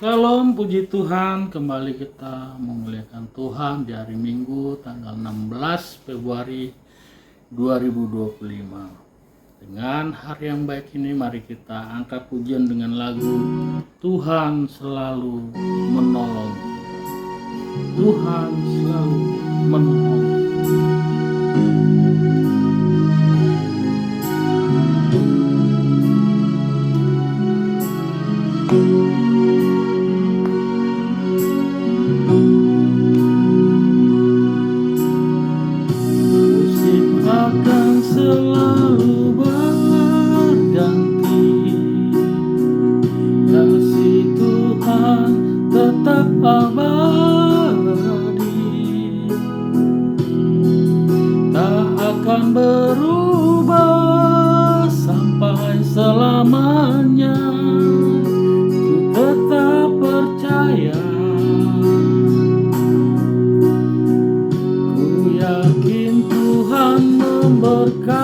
Shalom, puji Tuhan. Kembali kita memuliakan Tuhan di hari Minggu tanggal 16 Februari 2025. Dengan hari yang baik ini, mari kita angkat pujian dengan lagu Tuhan selalu menolong. Tuhan selalu menolong. Selalu berganti, kasih Tuhan tetap abadi, tak akan berubah sampai selamanya. Ku tetap percaya, ku yakin Tuhan memberkati,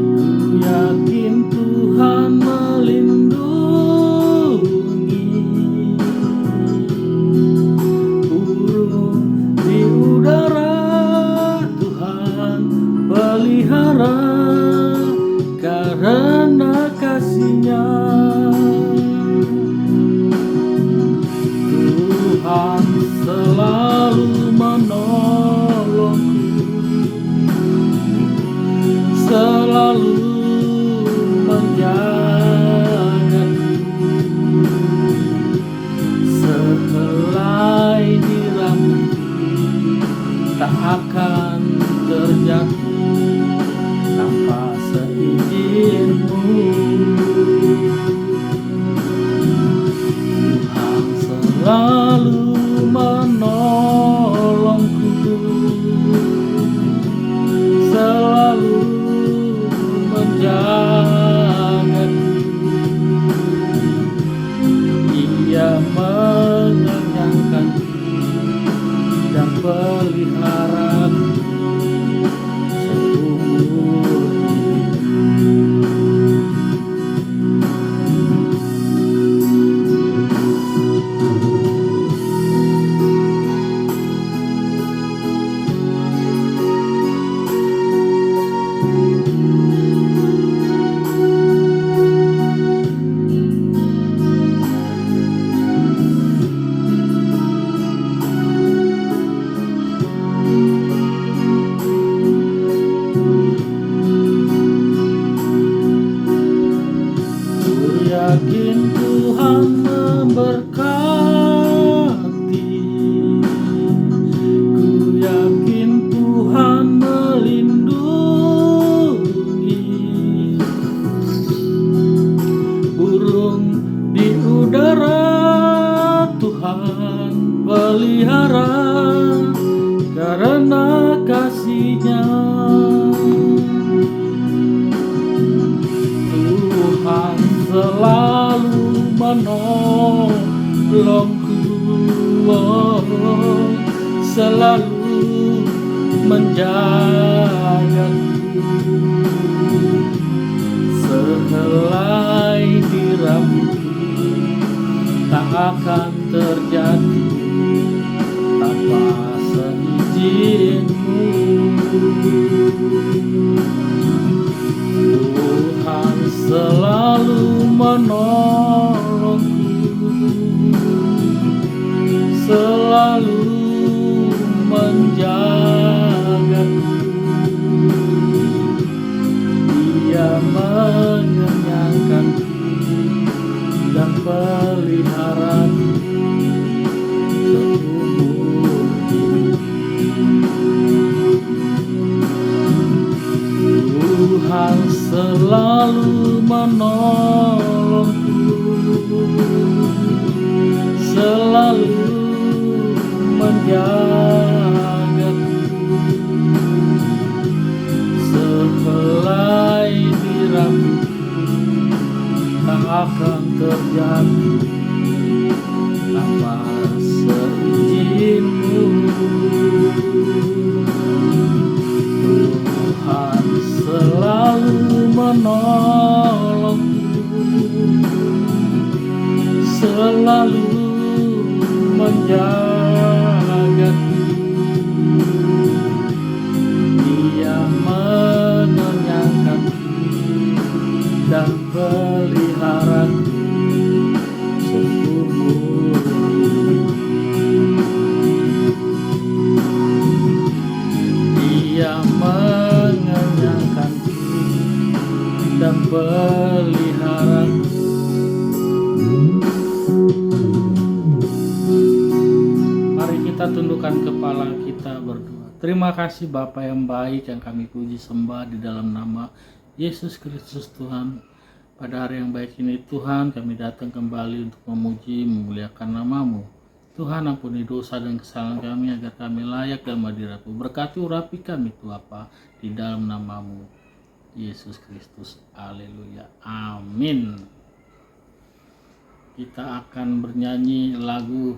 ku yakin Tuhan melindungi. Burung di udara Tuhan pelihara, karena kasih-Nya. Tuhan selalu menolongku, selalu menjagaku, sehelai di rambutku tak akan terjatuh tanpa seizin-Mu. Tuhan selalu menolongku, selalu menjagaku. Ia mengenyangkanku dan peliharaku seumur hidup. Yakin Tuhan memberkati, ku yakin Tuhan melindungi. Burung di udara Tuhan pelihara, karena kasih-Nya. Tuhan selalu menolongku, selalu menjagaku, sehelai di rambutku tak akan terjatuh tanpa seizin-Mu. Tuhan selalu menolongku, selalu menjagaku. Ia mengenyangkanku dan peliharaku seumur hidup. Tuhan selalu menolongku, selalu menjagaku, sehelai di rambutku tak akan terjatuh tanpa seizin-Mu. Tuhan selalu menolongku, selalu menjagaku. Dia mengenyangkanku dan peliharaku seumur hidup. Dia mengenyangkanku dan peliharaku. Mari kita tundukkan kepala kita berdoa. Terima kasih Bapa yang baik yang kami puji sembah di dalam nama Yesus Kristus Tuhan. Pada hari yang baik ini Tuhan, kami datang kembali untuk memuji memuliakan nama-Mu. Tuhan, ampuni dosa dan kesalahan kami agar kami layak dalam hadirat-Mu. Berkati urapi kami Tuhan Bapa di dalam nama-Mu Yesus Kristus. Haleluya. Amin. Kita akan bernyanyi lagu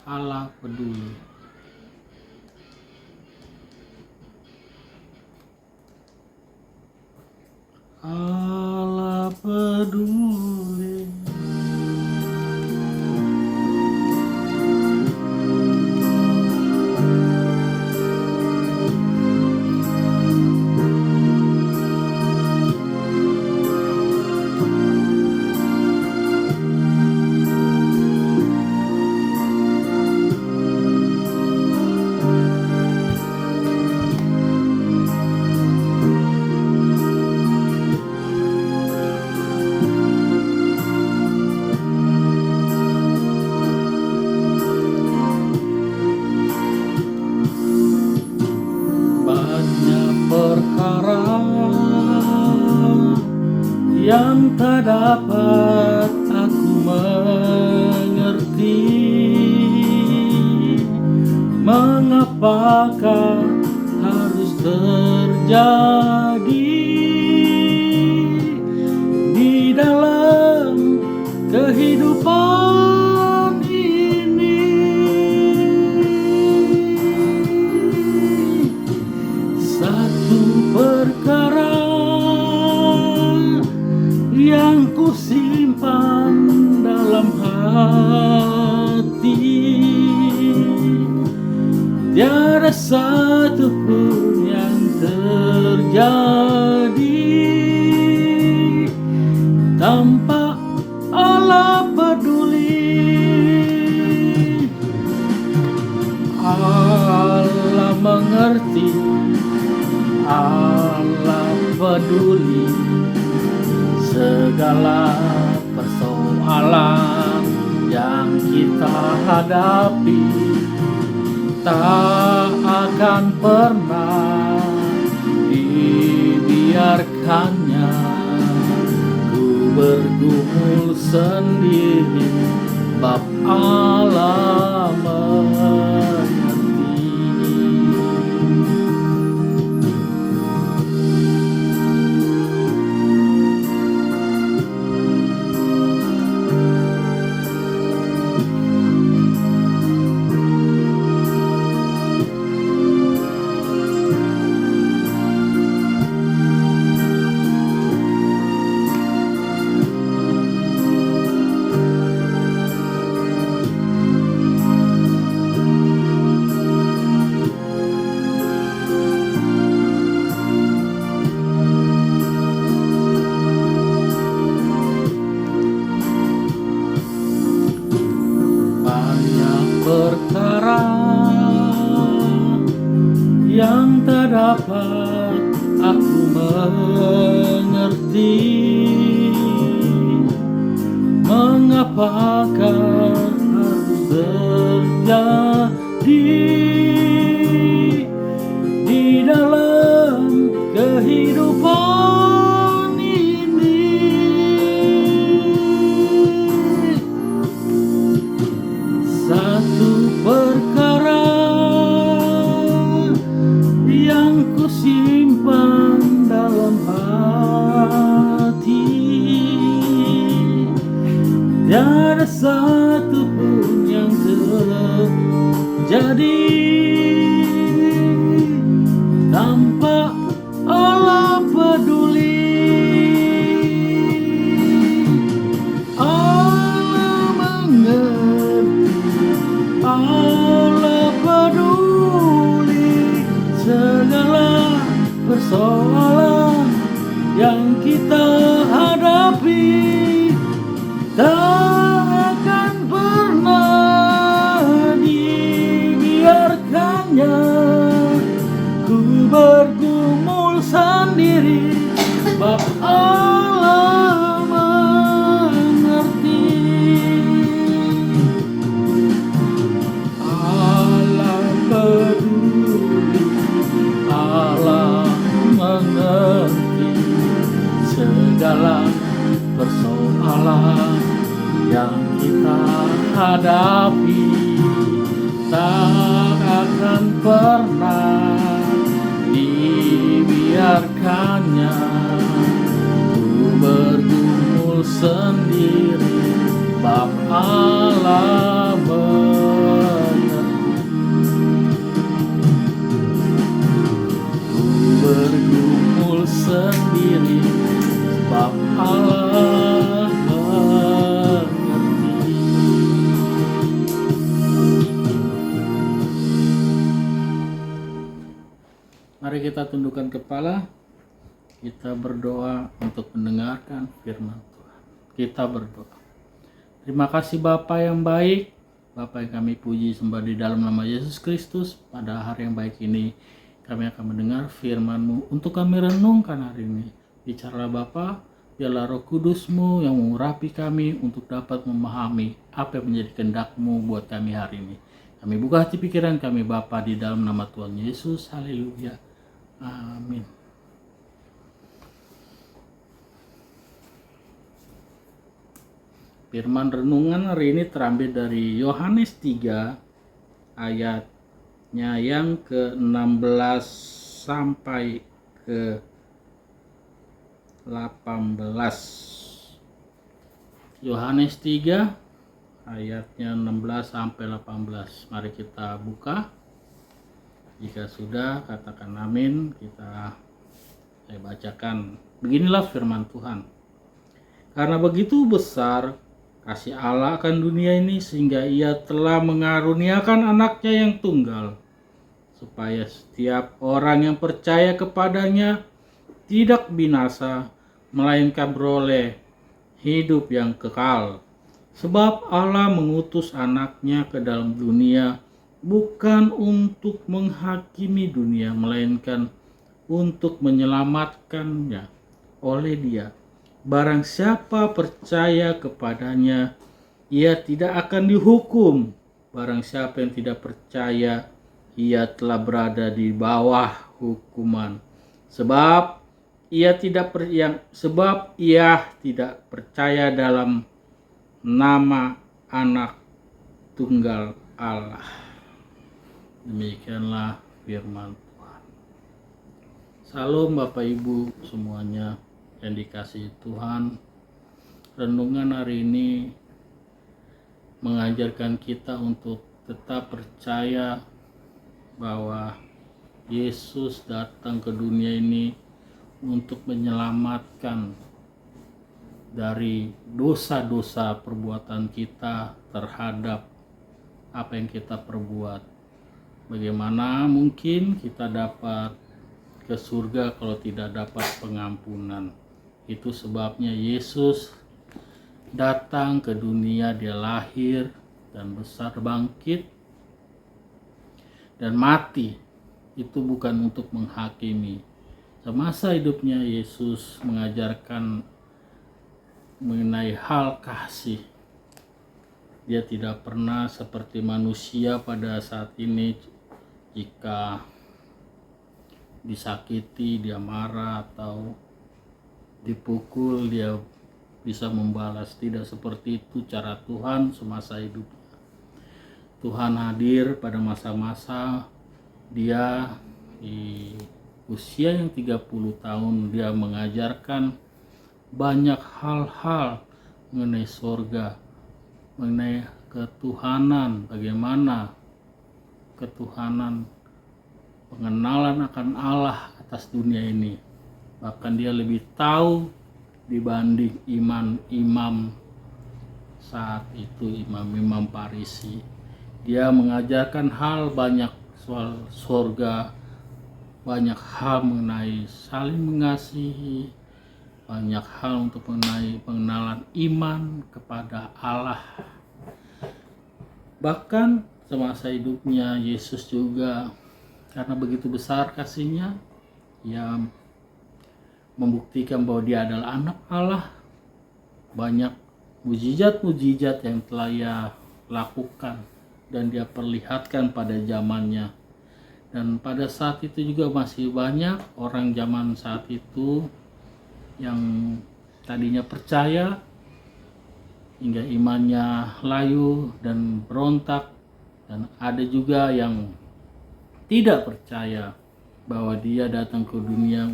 Allah Peduli. Allah peduli. Yang tak dapat aku mengerti, mengapakah harus terjadi di dalam kehidupan ini. Satu perkara yang ku simpan dalam hati, tiada satu pun yang terjadi tanpa Allah peduli. Allah mengerti, Allah peduli segala persoalan yang kita hadapi. Tak akan pernah dibiarkannya ku bergumul sendiri, bab Allah mengerti. Perkara yang tak dapat aku mengerti, mengapakah harus terjadi di dalam kehidupan ini. Satu perkara yang ku simpan dalam hati, tiada satu pun yang terjadi tanpa Allah peduli. hadapi, tak akan pernah dibiarkannya. Ku bergumul sendiri, bab Allah mengerti. Ku bergumul sendiri, sebab Allah mengerti. Mari kita tundukkan kepala, kita berdoa untuk mendengarkan firman Tuhan. Kita berdoa. Terima kasih Bapa yang baik, Bapa yang kami puji sembah di dalam nama Yesus Kristus. Pada hari yang baik ini kami akan mendengar firman-Mu untuk kami renungkan hari ini. Bicaralah Bapa, biarlah Roh Kudus-Mu yang mengurapi kami untuk dapat memahami apa yang menjadi kehendak-Mu buat kami hari ini. Kami buka hati pikiran kami Bapa di dalam nama Tuhan Yesus. Haleluya. Amin. Firman renungan hari ini terambil dari Yohanes 3 ayatnya yang ke-16 sampai ke-18. Yohanes 3 ayatnya 16 sampai 18. Mari kita buka. Jika sudah, katakan amin. Saya bacakan. Beginilah firman Tuhan. Karena begitu besar kasih Allah akan dunia ini, sehingga Ia telah mengaruniakan anaknya yang tunggal, supaya setiap orang yang percaya kepadanya tidak binasa, melainkan beroleh hidup yang kekal. Sebab Allah mengutus anaknya ke dalam dunia bukan untuk menghakimi dunia, melainkan untuk menyelamatkannya oleh Dia. Barang siapa percaya kepadanya, ia tidak akan dihukum. Barang siapa yang tidak percaya, ia telah berada di bawah hukuman. Sebab ia tidak percaya dalam nama Anak Tunggal Allah. Demikianlah firman Tuhan. Salam Bapak Ibu semuanya yang dikasihi Tuhan. Renungan hari ini mengajarkan kita untuk tetap percaya bahwa Yesus datang ke dunia ini untuk menyelamatkan dari dosa-dosa perbuatan kita terhadap apa yang kita perbuat. Bagaimana mungkin kita dapat ke surga kalau tidak dapat pengampunan? Itu sebabnya Yesus datang ke dunia. Dia lahir dan besar, bangkit dan mati. Itu bukan untuk menghakimi. Semasa hidupnya Yesus mengajarkan mengenai hal kasih. Dia tidak pernah seperti manusia pada saat ini. Jika disakiti dia marah, atau dipukul dia bisa membalas. Tidak seperti itu cara Tuhan semasa hidupnya. Tuhan hadir pada masa-masa dia di usia yang 30 tahun. Dia mengajarkan banyak hal-hal mengenai surga, mengenai ketuhanan, bagaimana ketuhanan, pengenalan akan Allah atas dunia ini. Bahkan dia lebih tahu dibanding imam-imam saat itu, imam-imam Farisi. Dia mengajarkan hal banyak soal surga, banyak hal mengenai saling mengasihi, banyak hal untuk mengenai pengenalan iman kepada Allah. Bahkan semasa hidupnya Yesus juga, karena begitu besar kasihnya, ia membuktikan bahwa dia adalah anak Allah. Banyak mujizat-mujizat yang telah ia lakukan dan dia perlihatkan pada zamannya. Dan pada saat itu juga masih banyak orang zaman saat itu yang tadinya percaya, hingga imannya layu dan berontak, dan ada juga yang tidak percaya bahwa dia datang ke dunia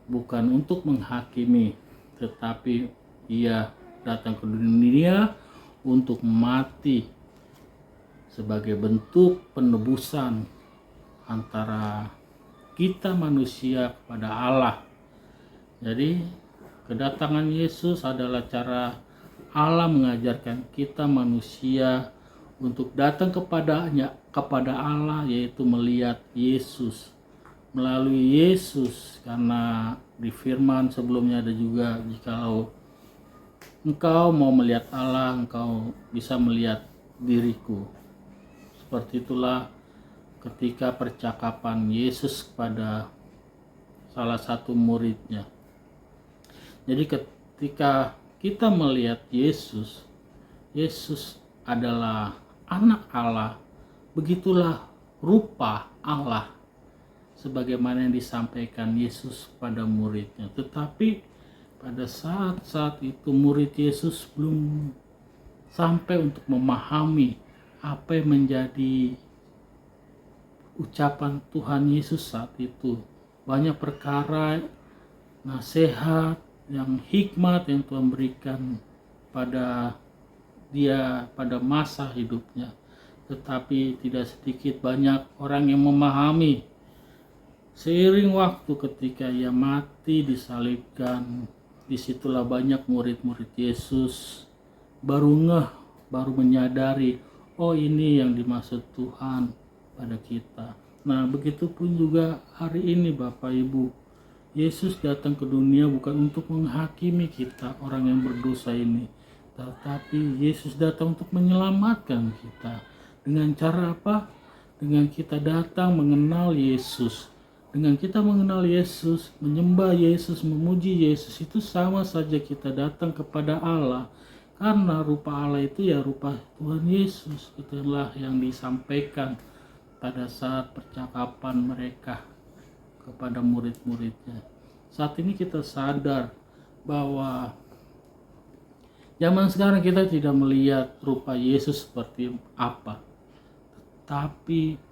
bukan untuk menghakimi, tetapi ia datang ke dunia untuk mati sebagai bentuk penebusan antara kita manusia kepada Allah. Jadi kedatangan Yesus adalah cara Allah mengajarkan kita manusia untuk datang kepada Allah, yaitu melihat Yesus. Melalui Yesus, karena di firman sebelumnya ada juga, jikalau engkau mau melihat Allah, engkau bisa melihat diriku. Seperti itulah ketika percakapan Yesus kepada salah satu muridnya. Jadi ketika kita melihat Yesus, Yesus adalah anak Allah, begitulah rupa Allah sebagaimana yang disampaikan Yesus pada muridnya. Tetapi pada saat itu murid Yesus belum sampai untuk memahami apa yang menjadi ucapan Tuhan Yesus saat itu. Banyak perkara, nasihat yang hikmat yang Tuhan berikan pada dia pada masa hidupnya, tetapi tidak sedikit banyak orang yang memahami. Seiring waktu ketika ia mati disalibkan, disitulah banyak murid-murid Yesus baru menyadari, oh ini yang dimaksud Tuhan pada kita. Nah, begitupun juga hari ini Bapak Ibu, Yesus datang ke dunia bukan untuk menghakimi kita orang yang berdosa ini, tetapi Yesus datang untuk menyelamatkan kita. Dengan cara apa? Dengan kita datang mengenal Yesus. Dengan kita mengenal Yesus, menyembah Yesus, memuji Yesus, itu sama saja kita datang kepada Allah. Karena rupa Allah itu ya rupa Tuhan Yesus. Itulah yang disampaikan pada saat percakapan mereka kepada murid-muridnya. Saat ini kita sadar bahwa zaman sekarang kita tidak melihat rupa Yesus seperti apa, tapi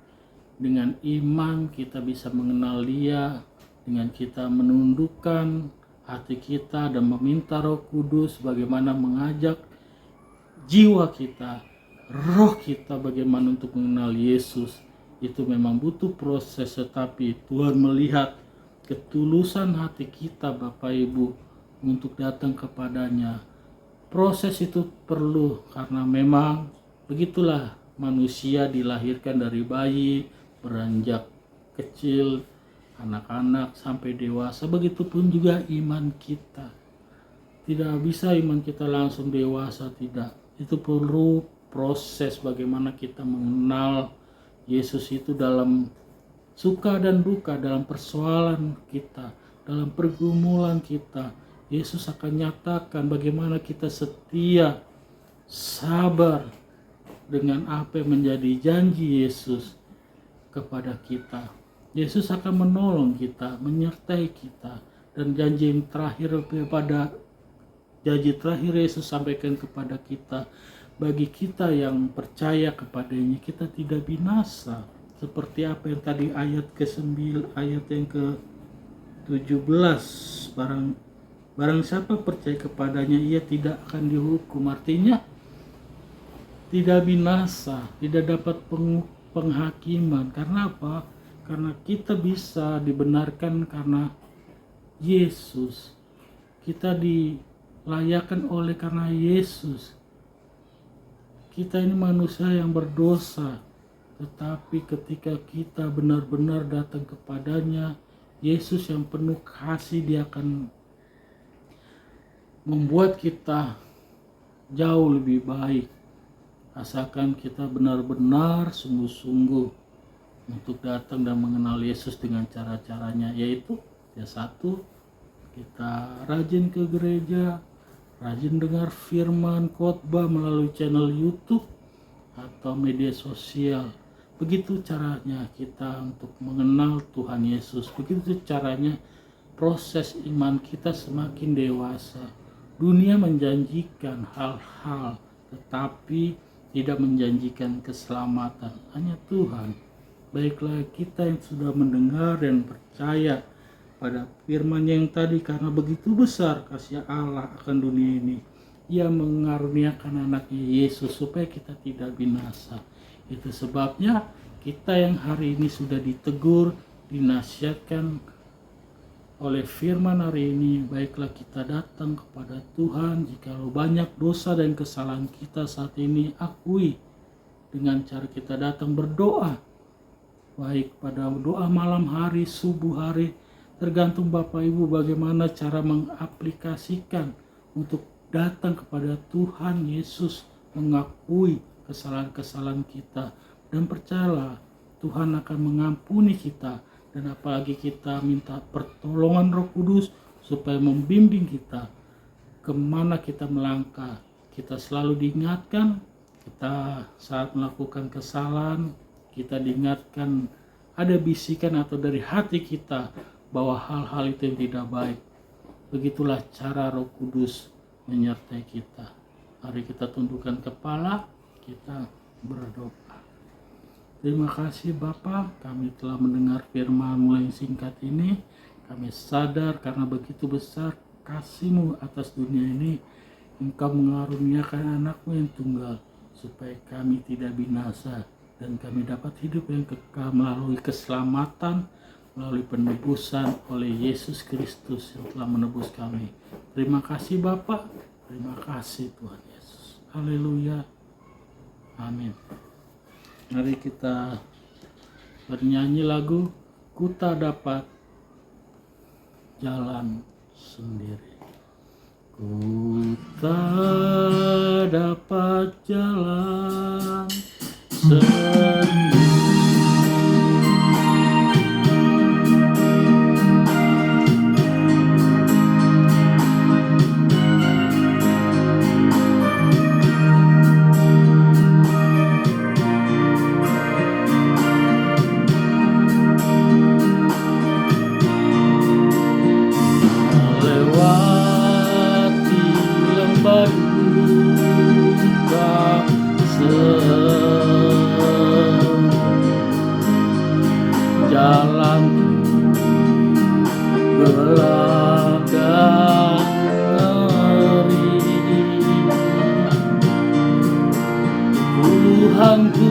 dengan iman kita bisa mengenal Dia, dengan kita menundukkan hati kita dan meminta Roh Kudus bagaimana mengajak jiwa kita, roh kita bagaimana untuk mengenal Yesus. Itu memang butuh proses, tetapi Tuhan melihat ketulusan hati kita Bapak Ibu untuk datang kepadanya. Proses itu perlu, karena memang begitulah manusia dilahirkan dari bayi, beranjak kecil, anak-anak sampai dewasa. Begitupun juga iman kita. Tidak bisa iman kita langsung dewasa, tidak. Itu perlu proses bagaimana kita mengenal Yesus itu dalam suka dan duka, dalam persoalan kita, dalam pergumulan kita. Yesus akan nyatakan bagaimana kita setia, sabar dengan apa yang menjadi janji Yesus kepada kita. Yesus akan menolong kita, menyertai kita, dan janji terakhir Yesus sampaikan kepada kita, bagi kita yang percaya kepadanya, kita tidak binasa. Seperti apa yang tadi ayat ke-9, ayat yang ke-17, barang siapa percaya kepadanya, ia tidak akan dihukum. Artinya tidak binasa, tidak dapat penghakiman. Karena apa? Karena kita bisa dibenarkan karena Yesus. Kita dilayakan oleh karena Yesus. Kita ini manusia yang berdosa, tetapi ketika kita benar-benar datang kepadanya, Yesus yang penuh kasih, Dia akan membuat kita jauh lebih baik. Asalkan kita benar-benar sungguh-sungguh untuk datang dan mengenal Yesus dengan cara-caranya, yaitu ya satu, kita rajin ke gereja, rajin dengar firman khotbah melalui channel YouTube atau media sosial. Begitu caranya kita untuk mengenal Tuhan Yesus. Begitu caranya proses iman kita semakin dewasa Dunia menjanjikan hal-hal, tetapi tidak menjanjikan keselamatan. Hanya Tuhan. Baiklah kita yang sudah mendengar dan percaya pada firman yang tadi, karena begitu besar kasih Allah akan dunia ini, Ia mengaruniakan anaknya Yesus supaya kita tidak binasa. Itu sebabnya kita yang hari ini sudah ditegur, dinasihatkan oleh firman hari ini, baiklah kita datang kepada Tuhan. Jikalau banyak dosa dan kesalahan kita saat ini, akui dengan cara kita datang berdoa, baik pada doa malam hari, subuh hari, tergantung Bapak Ibu bagaimana cara mengaplikasikan untuk datang kepada Tuhan Yesus, mengakui kesalahan-kesalahan kita, dan percayalah Tuhan akan mengampuni kita. Dan apalagi kita minta pertolongan Roh Kudus supaya membimbing kita kemana kita melangkah. Kita selalu diingatkan, kita saat melakukan kesalahan, kita diingatkan, ada bisikan atau dari hati kita bahwa hal-hal itu yang tidak baik. Begitulah cara Roh Kudus menyertai kita. Mari kita tundukkan kepala, kita berdoa. Terima kasih Bapa, kami telah mendengar firman-Mu yang singkat ini. Kami sadar karena begitu besar kasih-Mu atas dunia ini, Engkau mengaruniakan anak-Mu yang tunggal, supaya kami tidak binasa, dan kami dapat hidup yang kekal melalui keselamatan, melalui penebusan oleh Yesus Kristus yang telah menebus kami. Terima kasih Bapa, terima kasih Tuhan Yesus. Haleluya. Amin. Mari kita bernyanyi lagu Ku Tak Dapat Jalan Sendiri. Ku tak dapat jalan sendiri, jalan gelap dan ngeri. Tuhan, ku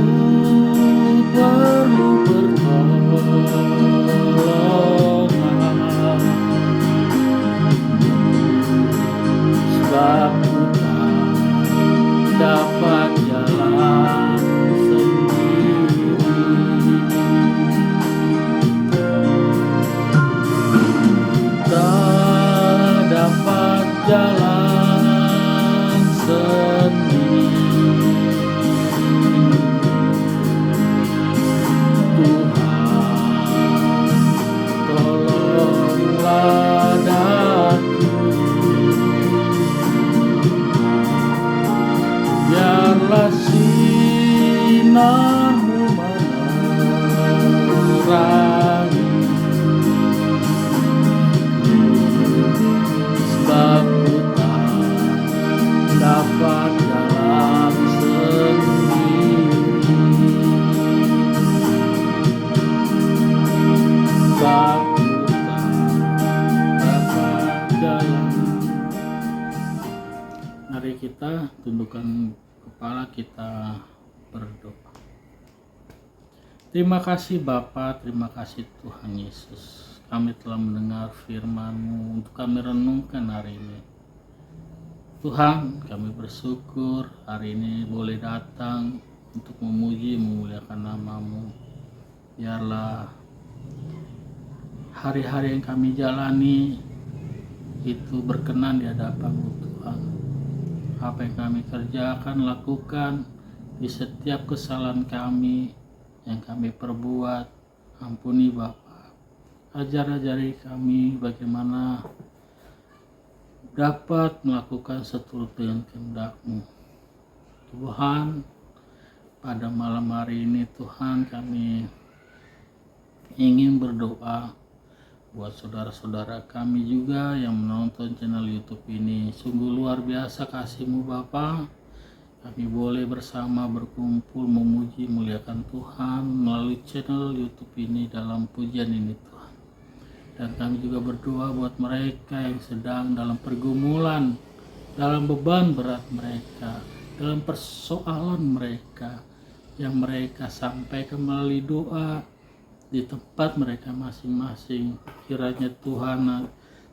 perlu pertolongan, sebab ku tak dapat jalan sendiri. Tak dapat jalan sendiri. Tuhan, tolonglah daku, biarlah sinar-Mu menerangi, sebab ku tak dapat jalan sendiri. Sebab ku tak dapat jalan. Mari kita tundukkan kepala, kita berdoa. Terima kasih Bapa, terima kasih Tuhan Yesus. Kami telah mendengar firman-Mu untuk kami renungkan hari ini. Tuhan, kami bersyukur hari ini boleh datang untuk memuji, memuliakan nama-Mu. Biarlah hari-hari yang kami jalani itu berkenan di hadapan-Mu Tuhan. Apa yang kami kerjakan, lakukan, di setiap kesalahan kami yang kami perbuat, ampuni Bapa. Ajar-ajari kami bagaimana dapat melakukan seturut dengan kehendak-Mu. Tuhan, pada malam hari ini Tuhan, kami ingin berdoa buat saudara-saudara kami juga yang menonton channel YouTube ini. Sungguh luar biasa kasih-Mu Bapa. Kami boleh bersama berkumpul memuji muliakan Tuhan melalui channel YouTube ini dalam pujian ini Tuhan. Dan kami juga berdoa buat mereka yang sedang dalam pergumulan, dalam beban berat mereka, dalam persoalan mereka yang mereka sampaikan melalui doa di tempat mereka masing-masing. Kiranya Tuhan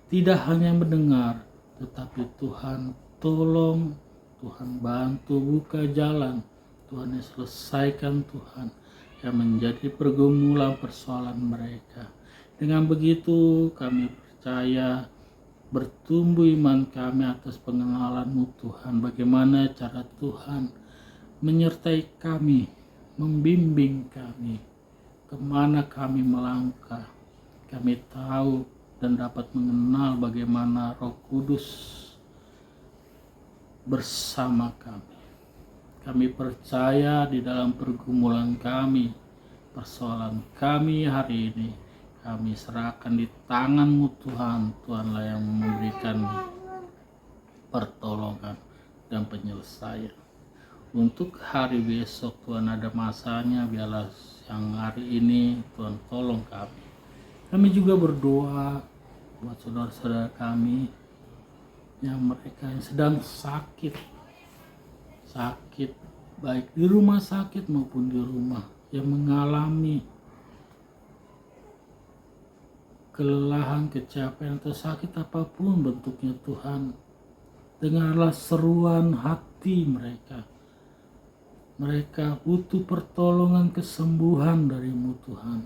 tidak hanya mendengar, tetapi Tuhan tolong, Tuhan bantu buka jalan, Tuhan yang selesaikan Tuhan yang menjadi pergumulan persoalan mereka. Dengan begitu kami percaya bertumbuh iman kami atas pengenalan-Mu Tuhan, bagaimana cara Tuhan menyertai kami, membimbing kami, kemana kami melangkah. Kami tahu dan dapat mengenal bagaimana Roh Kudus bersama kami. Kami percaya di dalam pergumulan kami, persoalan kami hari ini, kami serahkan di tangan-Mu Tuhan. Tuhanlah yang memberikan pertolongan dan penyelesaian. Untuk hari besok Tuhan ada masanya, biarlah yang hari ini Tuhan tolong kami. Kami juga berdoa buat saudara-saudara kami yang mereka yang sedang sakit baik di rumah sakit maupun di rumah, yang mengalami kelelahan, capaian atau sakit apapun bentuknya Tuhan. Dengarlah seruan hati mereka. Mereka butuh pertolongan kesembuhan dari-Mu Tuhan.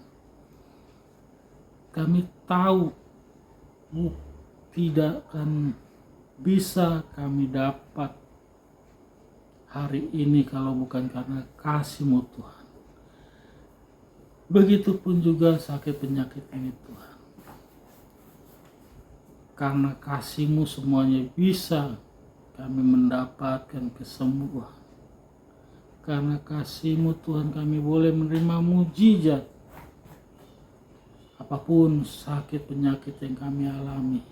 Kami tahu tidak akan bisa kami dapat hari ini kalau bukan karena kasih-Mu Tuhan. Begitupun juga sakit penyakit ini Tuhan. Karena kasih-Mu semuanya bisa kami mendapatkan kesembuhan. Karena kasih-Mu Tuhan kami boleh menerima mujizat. Apapun sakit penyakit yang kami alami,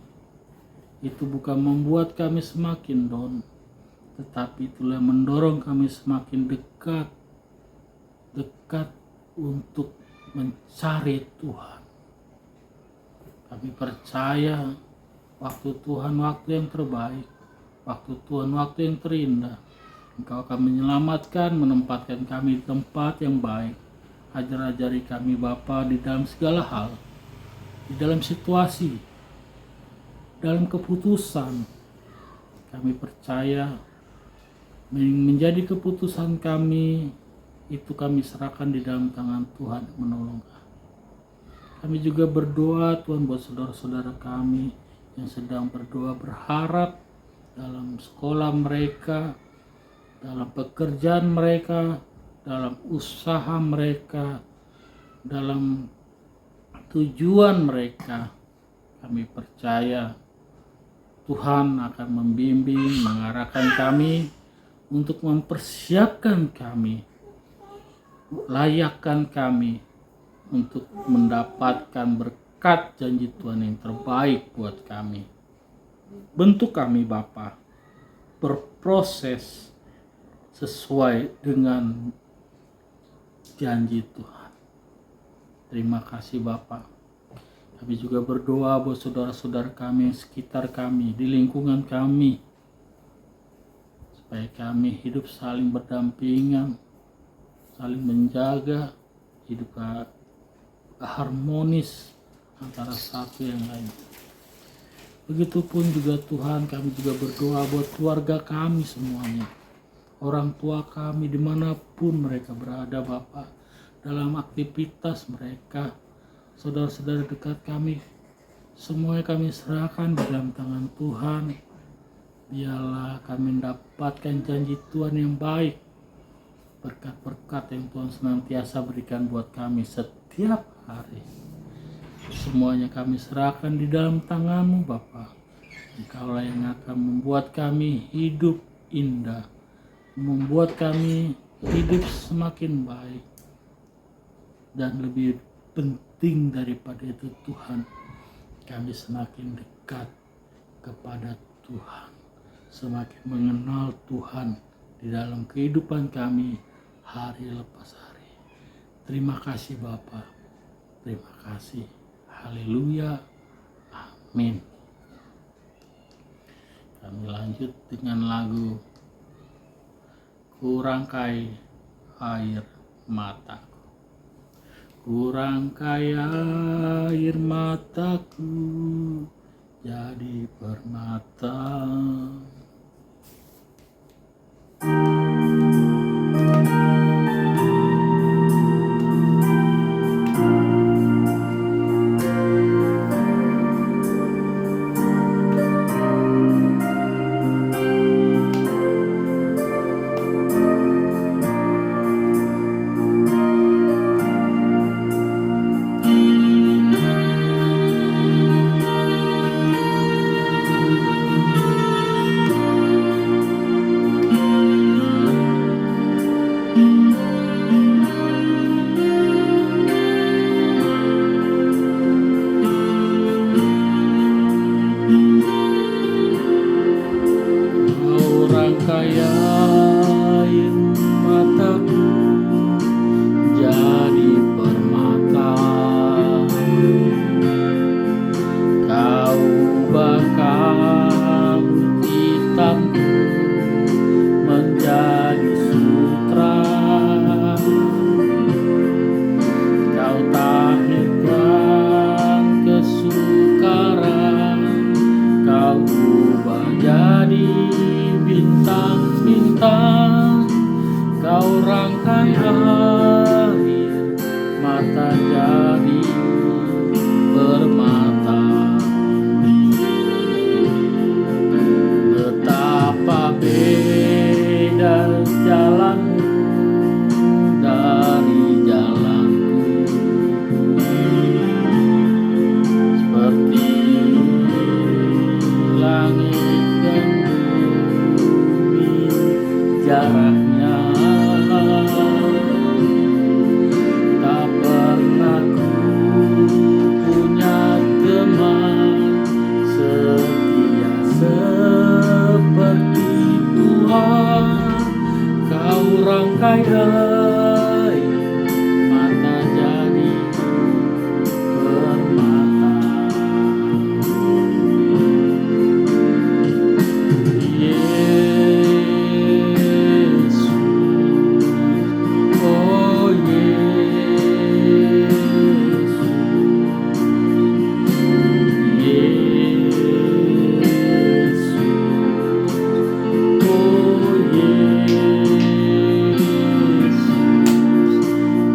itu bukan membuat kami semakin down, tetapi itulah mendorong kami semakin dekat untuk mencari Tuhan. Kami percaya waktu Tuhan waktu yang terbaik, waktu Tuhan waktu yang terindah. Engkau akan menyelamatkan, menempatkan kami di tempat yang baik. Ajar-ajari kami Bapa di dalam segala hal, di dalam situasi, dalam keputusan. Kami percaya menjadi keputusan kami, itu kami serahkan di dalam tangan Tuhan yang menolong kami. Kami juga berdoa Tuhan buat saudara-saudara kami yang sedang berdoa berharap dalam sekolah mereka, dalam pekerjaan mereka, dalam usaha mereka, dalam tujuan mereka. Kami percaya Tuhan akan membimbing, mengarahkan kami untuk mempersiapkan kami, layakkan kami untuk mendapatkan berkat janji Tuhan yang terbaik buat kami. Bentuk kami Bapa berproses sesuai dengan janji Tuhan. Terima kasih Bapa. Kami juga berdoa buat saudara-saudara kami yang sekitar kami, di lingkungan kami, supaya kami hidup saling berdampingan, saling menjaga, hidup harmonis antara satu yang lain. Begitupun juga Tuhan, kami juga berdoa buat keluarga kami semuanya, orang tua kami dimanapun mereka berada Bapa, dalam aktivitas mereka, saudara-saudara dekat kami, semuanya kami serahkan di dalam tangan Tuhan. Biarlah kami mendapatkan janji Tuhan yang baik, berkat-berkat yang Tuhan senantiasa berikan buat kami setiap hari. Semuanya kami serahkan di dalam tangan-Mu Bapa. Engkaulah yang akan membuat kami hidup indah, membuat kami hidup semakin baik. Dan lebih penting daripada itu Tuhan, kami semakin dekat kepada Tuhan, semakin mengenal Tuhan di dalam kehidupan kami hari lepas hari. Terima kasih Bapa, terima kasih. Haleluya, amin. Kami lanjut dengan lagu Kurangkai Air Mataku. Kurangkai air mataku jadi permata. Kurangkai air mataku jadi permata. Kau bakal hitamku menjadi sutra. Kau tahirkan kesukaran, kau ubah jadi bintang-bintang. Kau rangkai air mata jadi permata. Betapa beda jalanmu dari jalanku, seperti langit dan bumi jaraknya. Tak pernah ku punya teman setia seperti Tuhan. Kau rangkai air mata jadi permata. Yesus, oh Yesus, Yesus, oh Yesus.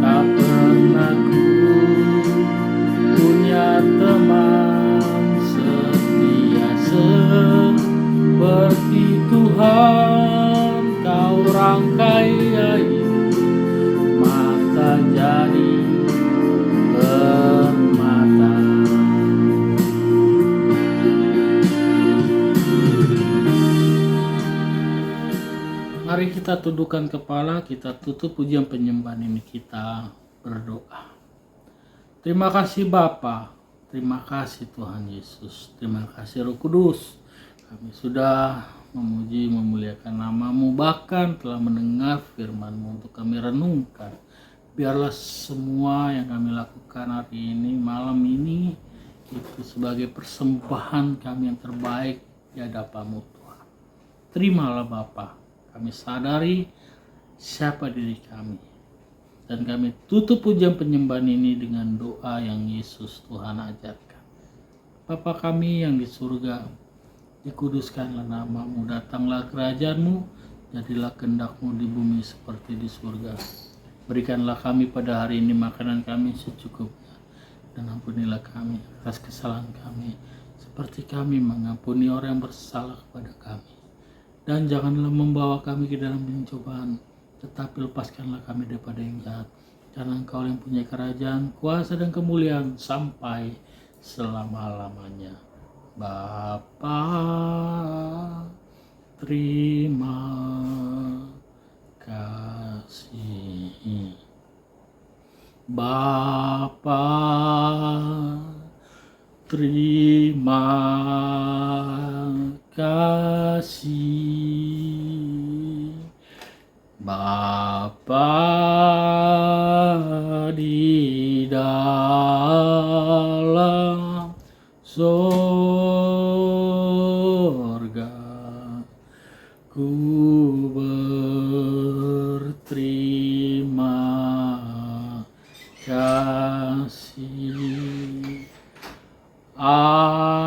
Tak pernah ku punya teman setia seperti Tuhan. Kau rangkai air mata jadi permata. Mari kita tundukkan kepala, kita tutup pujian penyembahan ini, kita berdoa. Terima kasih Bapa, terima kasih Tuhan Yesus, terima kasih Roh Kudus. Kami sudah memuji, memuliakan nama-Mu, bahkan telah mendengar firman-Mu untuk kami renungkan. Biarlah semua yang kami lakukan hari ini, malam ini, itu sebagai persembahan kami yang terbaik di hadapan-Mu Tuhan. Terimalah Bapa, kami sadari siapa diri kami. Dan kami tutup pujian penyembahan ini dengan doa yang Yesus Tuhan ajarkan. Bapa kami yang di surga, dikuduskanlah nama-Mu, datanglah kerajaan-Mu, jadilah kehendak-Mu di bumi seperti di surga. Berikanlah kami pada hari ini makanan kami secukupnya, dan ampunilah kami atas kesalahan kami, seperti kami mengampuni orang yang bersalah kepada kami. Dan janganlah membawa kami ke dalam pencobaan, tetapi lepaskanlah kami daripada yang jahat. Karena Engkau yang punya kerajaan, kuasa dan kemuliaan sampai selama-lamanya. Bapa, terima kasih. Bapa, Terima kasih Bapa di dalam sorga, ku berterima kasih. Amin.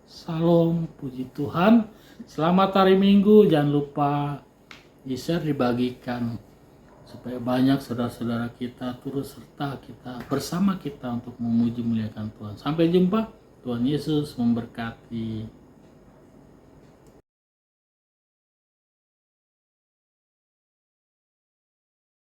Salam, puji Tuhan. Selamat hari Minggu. Jangan lupa di-share, dibagikan supaya banyak saudara-saudara kita turut serta kita bersama kita untuk memuji muliakan Tuhan. Sampai jumpa. Tuhan Yesus memberkati.